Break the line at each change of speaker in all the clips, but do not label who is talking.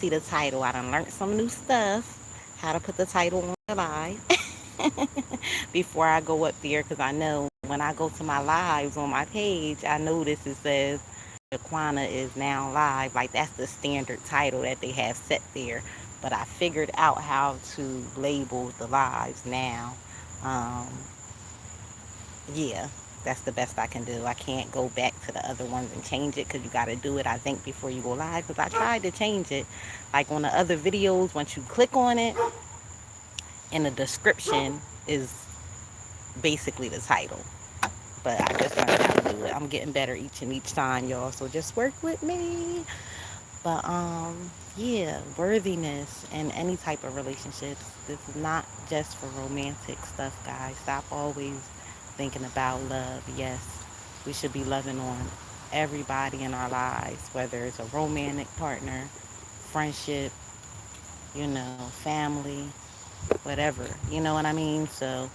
see the title. I done learned some new stuff. How to put the title on the live before I go up there, because I know when I go to my lives on my page, I notice it says Jaquana is now live. Like that's the standard title that they have set there. But I figured out how to label the lives now. Um, yeah, that's the best I can do. I can't go back to the other ones and change it because you got to do it, I think, before you go live. Because I tried to change it. Like on the other videos, once you click on it, in the description is basically the title. But I just learned how to do it. I'm getting better each time, y'all. So just work with me. But yeah, worthiness in any type of relationships. This is not just for romantic stuff, guys. Stop always thinking about love. Yes, we should be loving on everybody in our lives, whether it's a romantic partner, friendship, family, whatever. You know what I mean? So,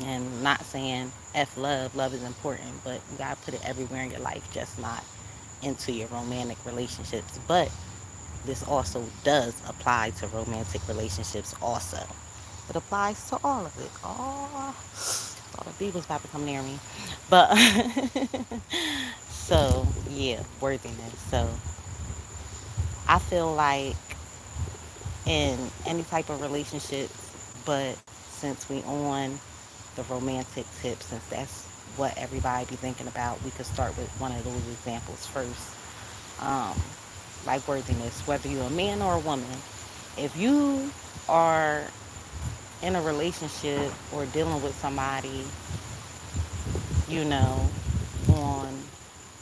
and not saying F love, love is important, but you gotta put it everywhere in your life, just not into your romantic relationships. But this also does apply to romantic relationships also. It applies to all of it. All the people's about to come near me. But so yeah, worthiness. So I feel like in any type of relationships, but since we on the romantic tip, since that's what everybody be thinking about, we could start with one of those examples first. Um, like worthiness, whether you're a man or a woman, if you are in a relationship or dealing with somebody, you know, on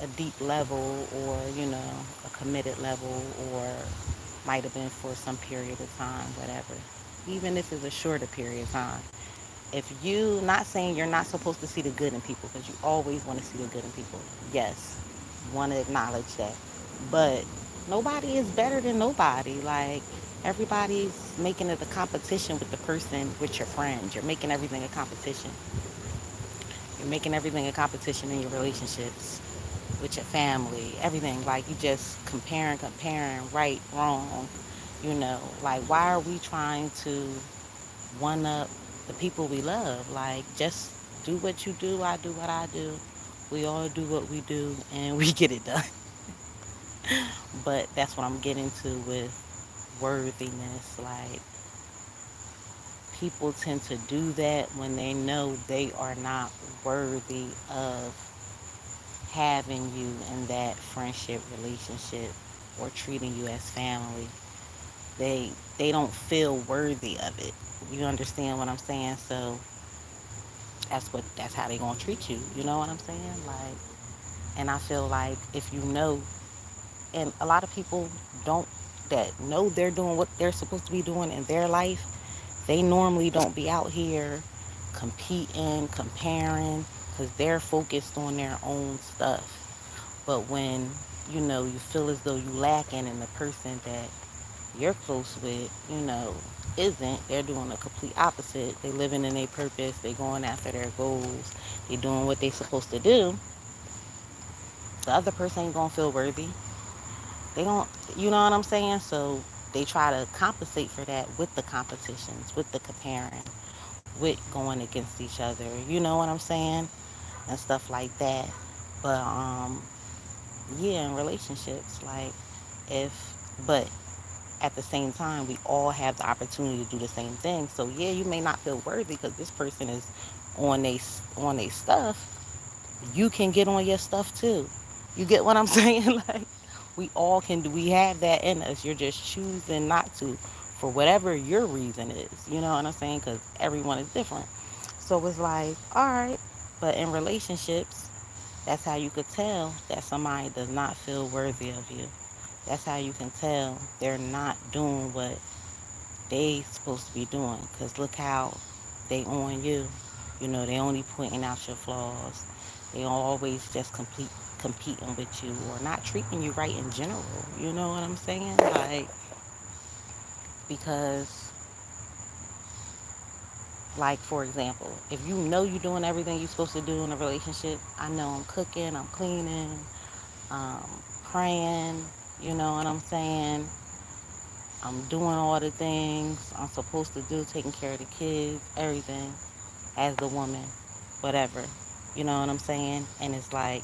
a deep level or, a committed level, or might have been for some period of time, whatever, even if it's a shorter period of time. If you, not saying you're not supposed to see the good in people, because you always want to see the good in people. Yes, want to acknowledge that. But nobody is better than nobody. Like, everybody's making it a competition with the person, with your friends. You're making everything a competition. You're making everything a competition in your relationships, with your family, everything. Like, you just comparing, right, wrong. Like, why are we trying to one up the people we love? Like, just do what you do, I do what I do. We all do what we do, and we get it done. But that's what I'm getting to with worthiness. Like, people tend to do that when they know they are not worthy of having you in that friendship relationship or treating you as family. They don't feel worthy of it. You understand what I'm saying? So that's how they gonna treat you. You know what I'm saying? Like, and I feel like if you know, and a lot of people don't, that know they're doing what they're supposed to be doing in their life, they normally don't be out here competing, comparing, because they're focused on their own stuff. But when you feel as though you lacking in the person that you're close with, isn't, they're doing the complete opposite. They living in their purpose. They going after their goals. They doing what they supposed to do. The other person ain't gonna feel worthy. They don't, you know what I'm saying? So they try to compensate for that with the competitions, with the comparing, with going against each other. You know what I'm saying? And stuff like that. But yeah, in relationships, like, but at the same time, we all have the opportunity to do the same thing. So yeah, you may not feel worthy because this person is on they stuff. You can get on your stuff too. You get what I'm saying? Like, we all can do. We have that in us. You're just choosing not to, for whatever your reason is. You know what I'm saying? Because everyone is different. So it's like, all right. But in relationships, that's how you could tell that somebody does not feel worthy of you. That's how you can tell they're not doing what they supposed to be doing. Because look how they on you. They only pointing out your flaws. They always just competing with you, or not treating you right in general. You know what I'm saying? Like, because, like, for example, if you know you're doing everything you're supposed to do in a relationship, I know I'm cooking, I'm cleaning, um, praying, You know what I'm saying? I'm doing all the things I'm supposed to do, taking care of the kids, everything as the woman, whatever. You know what I'm saying? And it's like,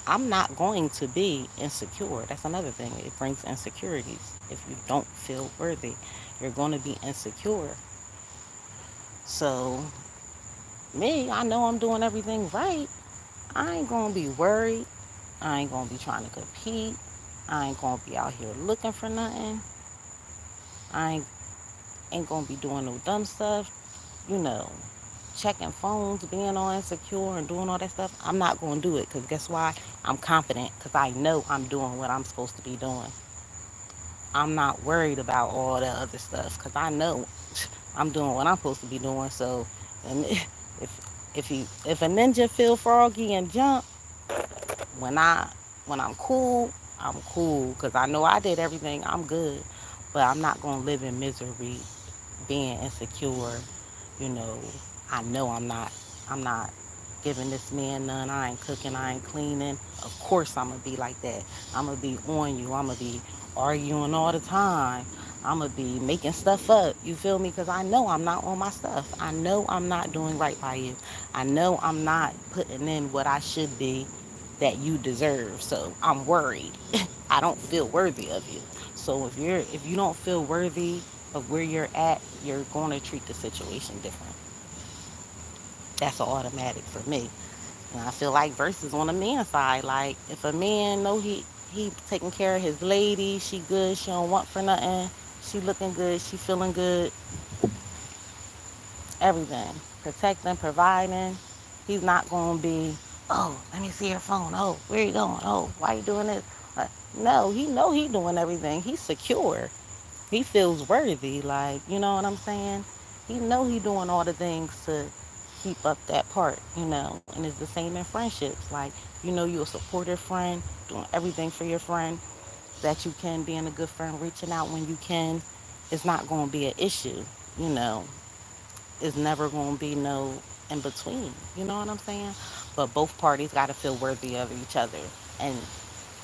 I'm not going to be insecure. That's another thing. It brings insecurities. If you don't feel worthy, you're going to be insecure. So, me, I know I'm doing everything right. I ain't going to be worried. I ain't going to be trying to compete. I ain't going to be out here looking for nothing. I ain't going to be doing no dumb stuff, you know, checking phones, being all insecure and doing all that stuff. I'm not going to do it because guess why? I'm confident because I know I'm doing what I'm supposed to be doing. I'm not worried about all that other stuff because I know I'm doing what I'm supposed to be doing. So, and if a ninja feel froggy and jump, when I when I'm cool because I know I did everything. I'm good, but I'm not gonna live in misery, being insecure. You know, I know I'm not giving this man none. I ain't cooking. I ain't cleaning. Of course I'm gonna be like that. I'm gonna be on you. I'm gonna be arguing all the time. I'm gonna be making stuff up. You feel me? Because I know I'm not on my stuff. I know I'm not doing right by you. I know I'm not putting in what I should be that you deserve. So I'm worried. I don't feel worthy of you. So if you don't feel worthy of where you're at, you're going to treat the situation different. That's an automatic for me. And I feel like versus on the man's side, like if a man know he taking care of his lady, she good, she don't want for nothing, she looking good, she feeling good, everything, protecting, providing. He's not gonna be, oh, let me see your phone. Oh, where you going? Oh, why you doing this? No, he know he doing everything. He's secure. He feels worthy. Like, you know what I'm saying? He know he doing all the things to keep up that part, you know. And it's the same in friendships. Like, you know, you're a supportive friend, doing everything for your friend that you can, being a good friend, reaching out when you can. It's not going to be an issue, you know. It's never going to be no in between. You know what I'm saying? But both parties got to feel worthy of each other. And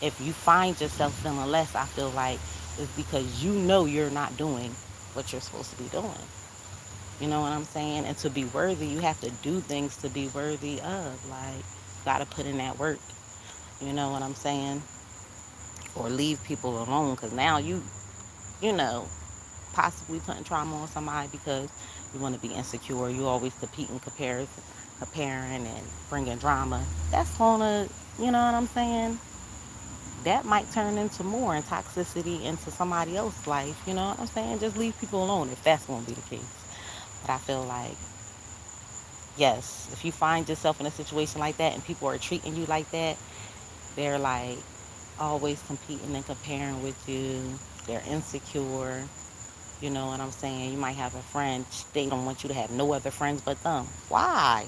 if you find yourself feeling less, I feel like it's because you know you're not doing what you're supposed to be doing. You know what I'm saying? And to be worthy, you have to do things to be worthy of. Like, you got to put in that work. You know what I'm saying? Or leave people alone because now you know, possibly putting trauma on somebody because you want to be insecure. You always competing, comparing, and bringing drama. That's gonna, you know what I'm saying? That might turn into more and toxicity into somebody else's life. You know what I'm saying? Just leave people alone if that's gonna be the case. But I feel like, yes, if you find yourself in a situation like that and people are treating you like that, they're like always competing and comparing with you. They're insecure. You know what I'm saying? You might have a friend, they don't want you to have no other friends but them. Why?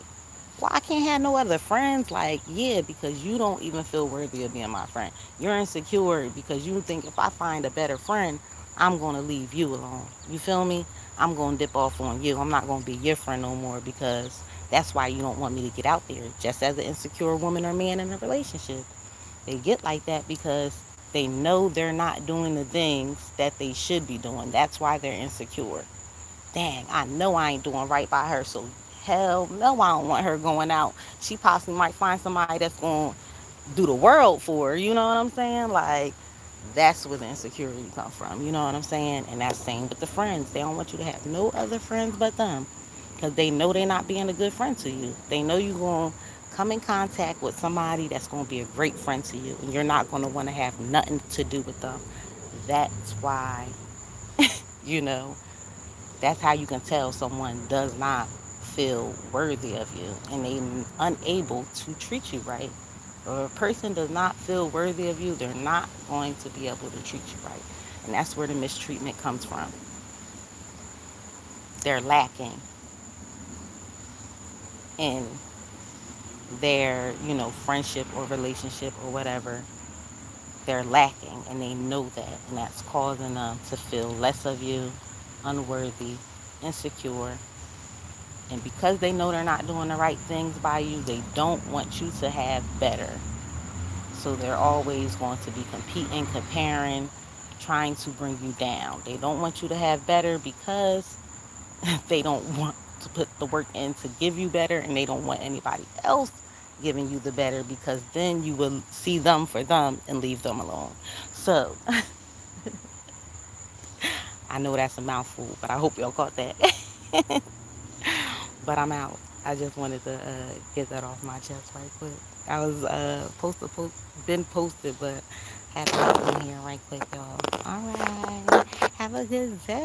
Why I can't have no other friends? Like, yeah, because you don't even feel worthy of being my friend. You're insecure because you think if I find a better friend, I'm going to leave you alone. You feel me? I'm going to dip off on you. I'm not going to be your friend no more because that's why you don't want me to get out there. Just as an insecure woman or man in a relationship. They get like that because they know they're not doing the things that they should be doing. That's why they're insecure. Dang, I know I ain't doing right by her, so hell no, I don't want her going out. She possibly might find somebody that's going to do the world for her. You know what I'm saying? Like, that's where the insecurity come from. You know what I'm saying? And that's same with the friends. They don't want you to have no other friends but them because they know they're not being a good friend to you. They know you're going to come in contact with somebody that's going to be a great friend to you, and you're not going to want to have nothing to do with them. That's why, you know, that's how you can tell someone does not feel worthy of you and they unable to treat you right. Or if a person does not feel worthy of you, they're not going to be able to treat you right. And that's where the mistreatment comes from. They're lacking in their, you know, friendship or relationship or whatever. They're lacking and they know that. And that's causing them to feel less of you, unworthy, insecure. And because they know they're not doing the right things by you, they don't want you to have better. So they're always going to be competing, comparing, trying to bring you down. They don't want you to have better because they don't want to put the work in to give you better, and they don't want anybody else giving you the better, because then you will see them for them and leave them alone. So I know that's a mouthful, but I hope y'all caught that. But I'm out. I just wanted to get that off my chest right quick. I was been posted, but had to hop in here right quick, y'all. All right. Have a good day.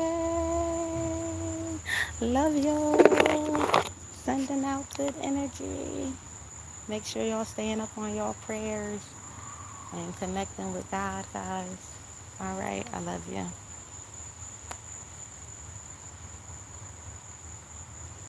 Love y'all. Sending out good energy. Make sure y'all staying up on y'all prayers and connecting with God, guys. All right. I love you.